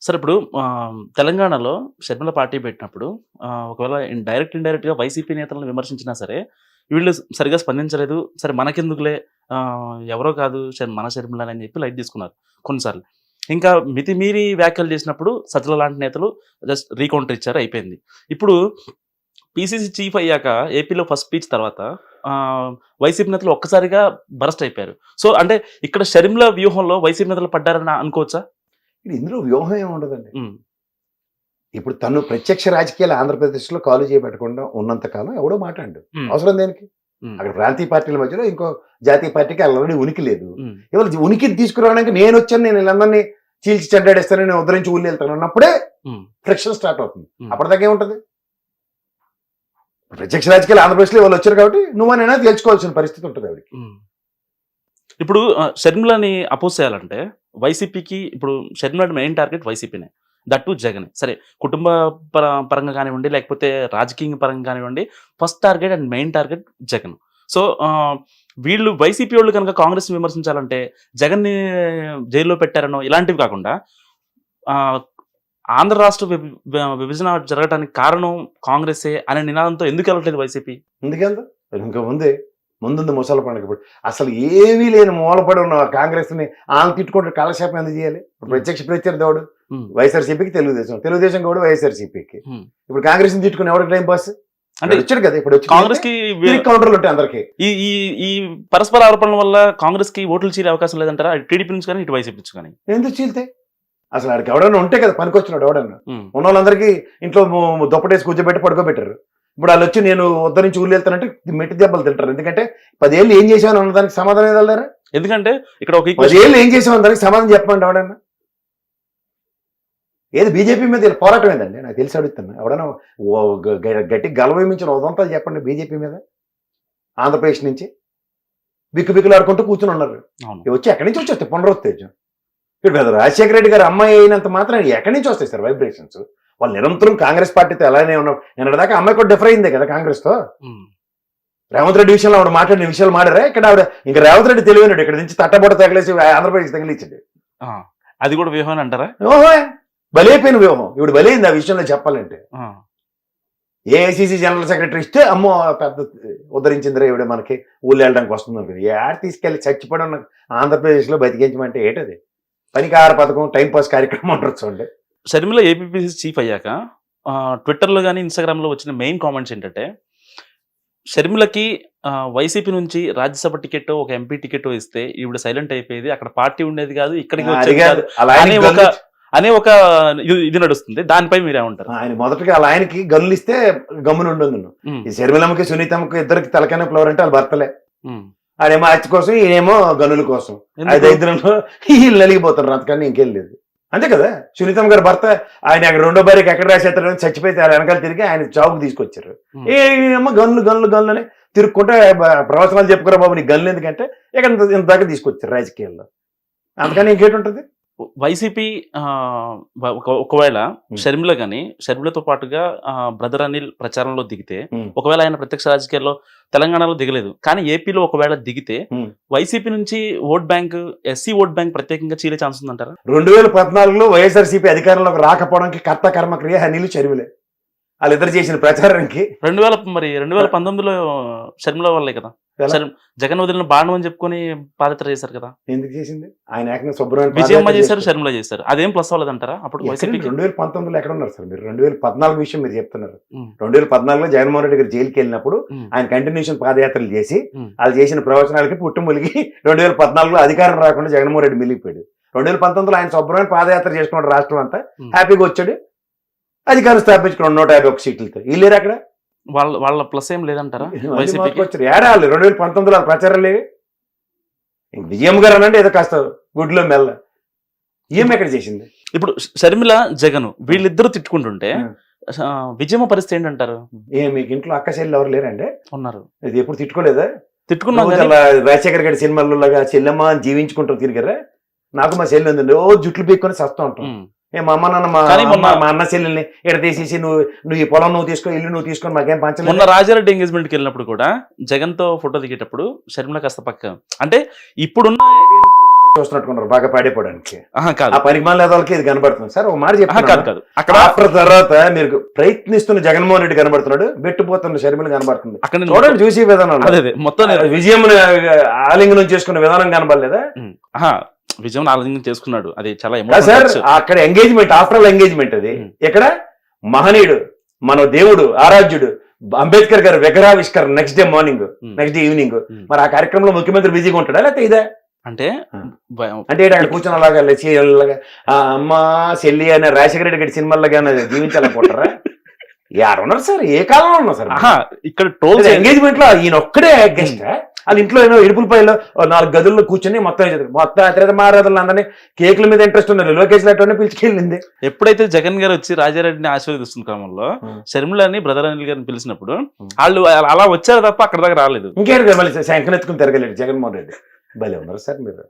Sir ఇప్పుడు తెలంగాణలో Sharmila party పెట్టినప్పుడు ఒకవేళ ఇండైరెక్ట్‌గా వైసీపీ నేతలను విమర్శించినా సరే, వీళ్ళు సరిగ్గా స్పందించలేదు. సరే మనకెందుకులే ఎవరో కాదు మన షర్మిల అని చెప్పి లైట్ తీసుకున్నారు కొన్నిసార్లు. ఇంకా మితిమీరి వ్యాఖ్యలు చేసినప్పుడు సజ్జల లాంటి నేతలు జస్ట్ రీకౌంటర్ ఇచ్చారు అయిపోయింది. ఇప్పుడు పీసీసీ చీఫ్ అయ్యాక ఏపీలో ఫస్ట్ స్పీచ్ తర్వాత వైసీపీ నేతలు ఒక్కసారిగా బరస్ట్ అయిపోయారు. సో అంటే ఇక్కడ షర్మిల వ్యూహంలో వైసీపీ నేతలు పడ్డారని అనుకోవచ్చా? ఇందులో వ్యూహం ఏమి ఉండదండి. హ్మ్. ఇప్పుడు తను ప్రత్యక్ష రాజకీయాలు ఆంధ్రప్రదేశ్‌లో కాలు చేయబెట్టకుండా ఉన్నంత కాలం ఎవడో మాట్లాడడు. హ్మ్. అవసరం దేనికి? హ్మ్. అక్కడ ప్రాంతీయ పార్టీల మధ్యలో ఇంకో జాతీయ పార్టీకి ఆల్రెడీ ఉనికి లేదు. హ్మ్. ఇవాళ ఉనికిని తీసుకురావడానికి నేనొచ్చాను, నేను వీళ్ళందరినీ చీల్చి చెడ్డాడేస్తాను, నేను ఉద్ధరించి ఊళ్ళు వెళ్తాను అన్నప్పుడే హ్మ్. ఫ్రిక్షన్ స్టార్ట్ అవుతుంది. హ్మ్. అప్పటిదాకా ఏముంటది? ప్రత్యక్ష రాజకీయాలు ఆంధ్రప్రదేశ్‌లో వాళ్ళు వచ్చారు కాబట్టి నువ్వనైనా తేల్చుకోవాల్సిన పరిస్థితి ఉంటుంది ఆవిడకి. హ్మ్. ఇప్పుడు షర్మిలని అపోజ్ చేయాలంటే వైసీపీకి ఇప్పుడు షర్మిల మెయిన్ టార్గెట్ వైసీపీనే. That to Jagan. సరే కుటుంబ పరంగా కానివ్వండి, లేకపోతే రాజకీయ పరంగా కానివ్వండి, first target and main target Jagan. So వీళ్ళు వైసీపీ వాళ్ళు కనుక కాంగ్రెస్‌ని విమర్శించాలంటే జగన్‌ని జైల్లో పెట్టారనో ఇలాంటివి కాకుండా ఆంధ్ర రాష్ట్ర విభజన జరగడానికి కారణం కాంగ్రెసే అనే నినాదంతో ఎందుకు వెళ్ళట్లేదు వైసీపీ? ఎందుకెళ్తా? ఇంకా ముందుంది ముసల పండుగ. ఇప్పుడు అసలు ఏమీ లేని మూలపడి ఉన్న కాంగ్రెస్ని ఆమె తిట్టుకుంటే కాలక్షేపం ఎందుకు చేయాలి? ఇప్పుడు ప్రత్యక్ష ప్రత్యర్థి ఎవడు? వైఎస్ఆర్సీపీకి తెలుగుదేశం కూడా వైఎస్ఆర్సీపీకి. ఇప్పుడు కాంగ్రెస్ ని తిట్టుకుని ఎవరికి టైం పాస్ అంటే వచ్చాడు కదా. ఇప్పుడు కాంగ్రెస్ కి కౌంటర్లు ఉంటాయి అందరికి. ఈ పరస్పర ఆరోపణల వల్ల కాంగ్రెస్ కి ఓట్లు చీలే అవకాశం లేదంటారా? టీడీపీ నుంచి కానీ ఇటు వైసీపీ నుంచి కానీ ఎందుకు చీల్తాయి? అసలు ఆడికి ఎవడన్నా ఉంటే కదా పనికొచ్చినాడు. ఎవడన్నా ఉన్న వాళ్ళందరికీ ఇంట్లో దుప్పటేసి కూర్చోబెట్టి పడుకోబెట్టారు. ఇప్పుడు వాళ్ళు వచ్చి నేను ఉద్ధరించి ఊళ్ళు వెళ్తానంటే మెట్టి దెబ్బలు తింటారు. ఎందుకంటే 10 ఏళ్ళు ఏం చేసామని అన్నదానికి సమాధానం ఏదన్నారా? ఎందుకంటే ఇక్కడ ఒక 10 ఏళ్ళు ఏం చేసామని దానికి సమాధానం చెప్పండి ఎవడన్నా. ఏది బీజేపీ మీద పోరాటం ఏందండి? నాకు తెలిసి అడుగుతున్నా. ఎవడన్నా గట్టి గలవేమించిన ఉదంతాలు చెప్పండి బీజేపీ మీద. ఆంధ్రప్రదేశ్ నుంచి బిక్కుబిక్కులు ఆడుకుంటూ కూర్చుని ఉన్నారు. వచ్చి ఎక్కడి నుంచి వచ్చేస్తాయి పునరుత్తేజం? ఇప్పుడు రాజశేఖర రెడ్డి గారు అమ్మాయి అయినంత మాత్రం ఎక్కడి నుంచి వస్తాయి సార్ వైబ్రేషన్స్? వాళ్ళు నిరంతరం కాంగ్రెస్ పార్టీతో ఎలానే ఉన్నాం. నిన్నటిదాకా అమ్మాయి కూడా డిఫర్ అయిందే కదా కాంగ్రెస్ తో. రేవంత్ రెడ్డి విషయంలో ఆవిడ మాట్లాడిన విషయాలు మాడారా? ఇక్కడ ఆవిడ ఇంకా రేవంత్ రెడ్డి తెలియనాడు. ఇక్కడ నుంచి తట్టబొట్ట తగిలేసి ఆంధ్రప్రదేశ్ తగిలించండి. అది కూడా వ్యూహం అంటారా? ఓహో, బలైపోయిన వ్యూహం. ఇప్పుడు బలైంది ఆ విషయంలో చెప్పాలంటే. ఏఐసిసి జనరల్ సెక్రటరీ ఇస్తే అమ్మో పెద్ద ఉద్ధరించిందిరా ఇవిడ మనకి ఊళ్ళు వెళ్ళడానికి వస్తుంది అనుకుంది. ఏడ తీసుకెళ్లి చచ్చిపోవడం ఉన్న ఆంధ్రప్రదేశ్లో బతికించమంటే ఏంటది? పనికార పథకం, టైంపాస్ కార్యక్రమం అంటారు చూడండి. షర్మిల ఏపీపీసీ చీఫ్ అయ్యాక ట్విట్టర్లో కానీ ఇన్స్టాగ్రామ్లో వచ్చిన మెయిన్ కామెంట్స్ ఏంటంటే, షర్మిలకి వైసీపీ నుంచి రాజ్యసభ టికెట్, ఒక ఎంపీ టికెట్ ఇస్తే ఈవిడ సైలెంట్ అయిపోయేది, అక్కడ పార్టీ ఉండేది కాదు, ఇక్కడికి వచ్చేది కాదు అనే ఒక ఇది నడుస్తుంది. దానిపై మీరేమంటారు? ఆయన మొదటగా అలా ఆయనకి గన్నులు ఇస్తే గమ్మున ఉండదు. ఈ షర్మిలమ్మకి సునీతమ్మకి ఇద్దరికి తలకైనా ఫ్లవర్ అంటే వాళ్ళు భర్తలే. ఆడేమో హత్య కోసం, ఈయనేమో గనుల కోసం. ఐదులో వీళ్ళు నలిగిపోతారు. అంతకన్నా ఇంకేం లేదు. అంతే కదా. సునీతమ్మ గారి భర్త ఆయన అక్కడ రెండో భార్యకి ఎక్కడ రాసేస్తారని చచ్చిపోతే వెనకాల తిరిగి ఆయన చావుకు తీసుకొచ్చారు. ఏమో గన్లు అని తిరుక్కుంటే ప్రవచనాలు చెప్పుకోరా బాబు నీ గన్లు ఎందుకంటే ఇక్కడ ఇంత దాకా తీసుకొచ్చారు రాజకీయాల్లో. అంతకని ఇంకేటి ఉంటుంది? వైసీపీ ఒకవేళ షర్మిల కానీ షర్మిలతో పాటుగా బ్రదర్ అనిల్ ప్రచారంలో దిగితే, ఒకవేళ ఆయన ప్రత్యక్ష రాజకీయాల్లో తెలంగాణలో దిగలేదు కానీ ఏపీలో ఒకవేళ దిగితే వైసీపీ నుంచి vote bank, SC vote bank ప్రత్యేకంగా చీలే ఛాన్స్ ఉందంటారా? 2014లో వైఎస్ఆర్సీపీ అధికారంలోకి రాకపోవడానికి కర్త కర్మక్రియ అనిల్ షర్మిలే. వాళ్ళిద్దరు చేసిన ప్రచారానికి 2019లో షర్మిల వాళ్ళే కదా జగన్ వదిలిన బాణం అని చెప్పుకొని పాదయాత్ర చేశారు కదా. ఎందుకు చేసింది? ఆయన ఏకంగా శుభ్రమైన విజయమ్మ చేశారు, షర్మిల చేశారు. అదేం ప్లస్ అవ్వలేదంటారా అప్పుడు వైసీపీకి? 2019లో ఎక్కడ ఉన్నారు సార్ మీరు? 2014 విషయం మీరు చెప్తున్నారు. 2014లో జగన్మోహన్ రెడ్డి గారు జైలుకి వెళ్ళినప్పుడు ఆయన కంటిన్యూషన్ పాదయాత్రలు చేసి వాళ్ళు చేసిన ప్రవచనాలకి పుట్టుములిగి 2014లో అధికారం రాకుండా జగన్మోహన్ రెడ్డి మిలిగిపోయాడు. 2019లో ఆయన శుభ్రమైన పాదయాత్ర చేసుకున్నాడు. రాష్ట్రం అంతా హ్యాపీగా వచ్చాడు, అధికారం స్థాపించుకున్నాడు 151 సీట్లతో. వీళ్ళేరు అక్కడ వాళ్ళ ప్లస్ ఏం లేదంటారా? వచ్చారు ఏడాలి 2019లో ప్రచారం లేవి. విజయమ్మ గారు అనంటే ఏదో కాస్త గుడ్లో మెల్ల ఈమె ఎక్కడ చేసింది? ఇప్పుడు షర్మిల జగన్ వీళ్ళిద్దరూ తిట్టుకుంటుంటే విజయమ్మ పరిస్థితి ఏంటంటారు? మీకు ఇంట్లో అక్క చెల్లెలు ఎవరు లేరండి? ఉన్నారు. ఇది ఎప్పుడు తిట్టుకోలేదా? తిట్టుకున్నాం. రాజశేఖర్ గారి సినిమాలలాగా చెల్లెమ్మ జీవించుకుంటారు తిరిగారా? నాకు మా చెల్లి ఉందండి, ఓ జుట్లు పీక్కొని సస్తూ ఉంటాం. మా అమ్మ నాన్న మా అన్న చెల్లెల్ని ఇక్కడ తీసేసి నువ్వు ఈ పొలం నువ్వు తీసుకో, ఇల్లు నువ్వు తీసుకొని మాకేం పంచలేదు. మొన్న రాజారెడ్డి ఎంగేజ్మెంట్కి వెళ్ళినప్పుడు కూడా జగన్ తో ఫోటో దిగేటప్పుడు షర్మిల కాస్త పక్క అంటే ఇప్పుడున్న చూస్తున్నట్టుకున్నారు బాగా పాడైపోవడానికి. కాదు ఆ పనికి మాల వాళ్ళకి ఇది కనబడుతుంది సార్. ఒక మాట కాదు చెప్తాను, కాదు అక్కడ ఆఫ్టర్ తర్వాత మీరు ప్రయత్నిస్తున్న జగన్మోహన్ రెడ్డి కనబడుతున్నాడు, బెట్టుపోతున్న షర్మిల కనబడుతుంది. అక్కడ నేను చూడండి చూసి విధానం, అదే అదే మొత్తం విజయం ఆలింగనం చేసుకున్న విధానం కనబడలేదా విజయం ఆలోచన చేసుకున్నాడు. అది చాలా సార్? ఎమోషనల్. అక్కడ ఎంగేజ్మెంట్, ఆఫ్టర్ ఆల్ ఎంగేజ్మెంట్ అది. ఇక్కడ మహనీయుడు, మన దేవుడు, ఆరాధ్యుడు అంబేద్కర్ గారు విగ్రహావిష్కరణ next day morning, next day evening. మరి ఆ కార్యక్రమంలో ముఖ్యమంత్రి బిజీగా ఉంటాడా లేకపోతే ఇదే అంటే అంటే అక్కడ కూర్చొని అలాగా అమ్మ చెల్లి అనే రాజశేఖర రెడ్డి గారి సినిమాల్లో జీవించాలనుకుంటారా? ఎవరున్నారు సార్? ఏ కాలంలో ఉన్నారు సార్? ఇక్కడ ట్రోల్స్ ఎంగేజ్మెంట్ లో ఈయన ఒక్కడే గెస్ట్. వాళ్ళ ఇంట్లో ఏమో ఇడుపులపైలో 4 గదుల్లో కూర్చొని మొత్తం అతిరేత మారేదలు అందరినీ కేకుల మీద ఇంట్రెస్ట్ ఉన్నారు. లోకేష్ లాంటి పిలిచికెళ్ళింది. ఎప్పుడైతే జగన్ గారు వచ్చి రాజారెడ్డిని ఆశీర్వదిస్తున్న క్రమంలో షర్మిలని బ్రదర్ అనిల్ గారిని పిలిచినప్పుడు వాళ్ళు అలా వచ్చారు తప్ప అక్కడ దాకా రాలేదు. ఇంకేంటి మళ్ళీ శంఖనెత్తుకుని తిరగలేడు జగన్మోహన్ రెడ్డి. భలే ఉన్నారు సార్ మీరు.